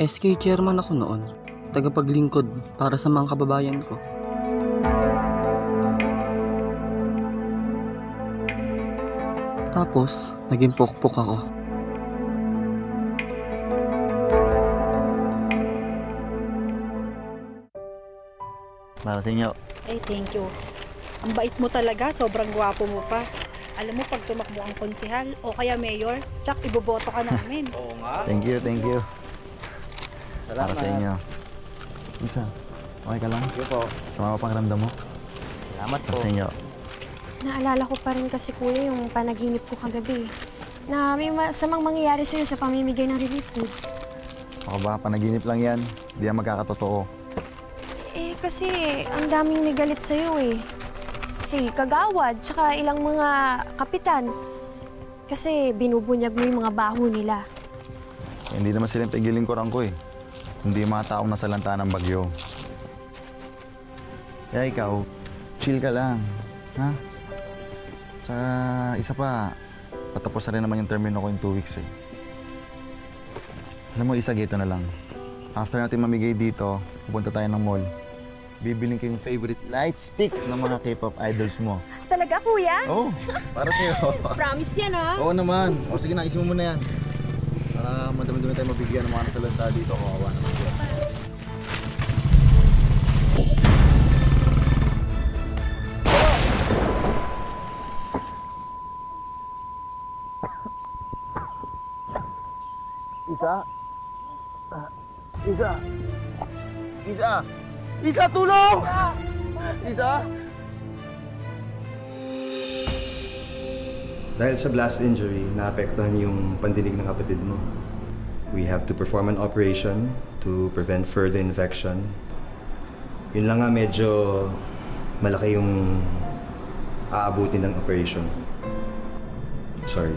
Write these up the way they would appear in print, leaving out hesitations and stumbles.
SK chairman ako noon. Tagapaglingkod para sa mga kababayan ko. Tapos, naging pokpok ako. Para sa inyo. Ay, thank you. Ang bait mo talaga, sobrang gwapo mo pa. Alam mo, pag tumakbo ang konsehal o kaya mayor, tsak, iboboto ka namin. Oo nga. Thank you, thank you. Salamat. Para sa inyo. Isa, okay ka lang? Sige po. Sumama pang ramdam mo? Salamat po. Para sa inyo. Naalala ko pa rin kasi kuya yung panaginip ko kagabi. Na may masamang mangyayari sa'yo sa pamimigay ng relief goods. Ako ba, panaginip lang yan. Hindi yan magkakatotoo. Eh kasi ang daming may galit sa'yo eh. Si Kagawad, tsaka ilang mga kapitan. Kasi binubunyag mo yung mga baho nila. Hindi naman sila yung pigilingkuran ko eh. Hindi yung mga taong nasalanta ng bagyo. Kaya ikaw, chill ka lang. Ha? Tsaka isa pa, patapos na rin naman yung termino ko in 2 weeks eh. Alam mo, isa gito na lang. After natin mamigay dito, pupunta tayo ng mall. Bibiling ko yung favorite light stick ng mga K-pop idols mo. Talaga, kuya? Oo, para sa'yo. Promise yan, ha? Oo naman. O sige na, isin mo muna yan. Para madami-dami tayo mabigyan ng mga nasalanta dito. Kawawa naman siya. Isa, tulong! Isa! Dahil sa blast injury, naapektuhan yung pandinig ng kapatid mo. We have to perform an operation to prevent further infection. Yun lang nga, medyo malaki yung aabutin ng operation. Sorry.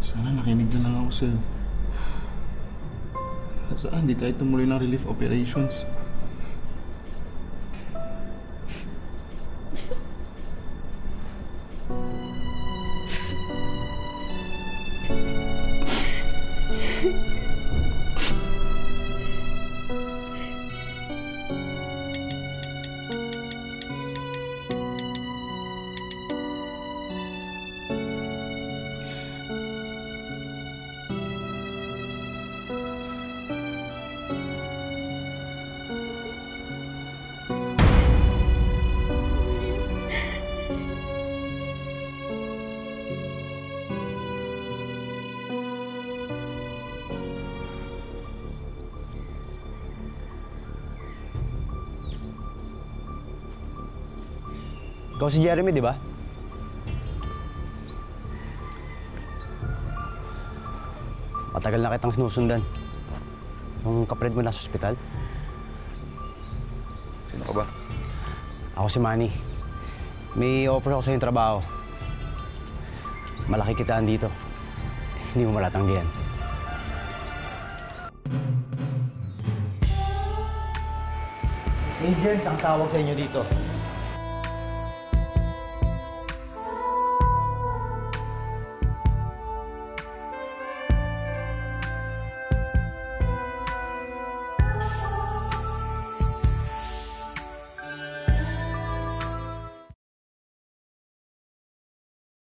Sana nakinig na lang ako sa'yo. Saan? Di tayo tumuloy ng relief operations. Ikaw si Jeremy, di ba? Matagal na kitang sinusundan. Yung kapatid mo nasa ospital. Sino ka ba? Ako si Manny. May offer ako sa yung trabaho. Malaki kitaan dito. Hindi mo malatanggihan. Agents ang tawag sa inyo dito.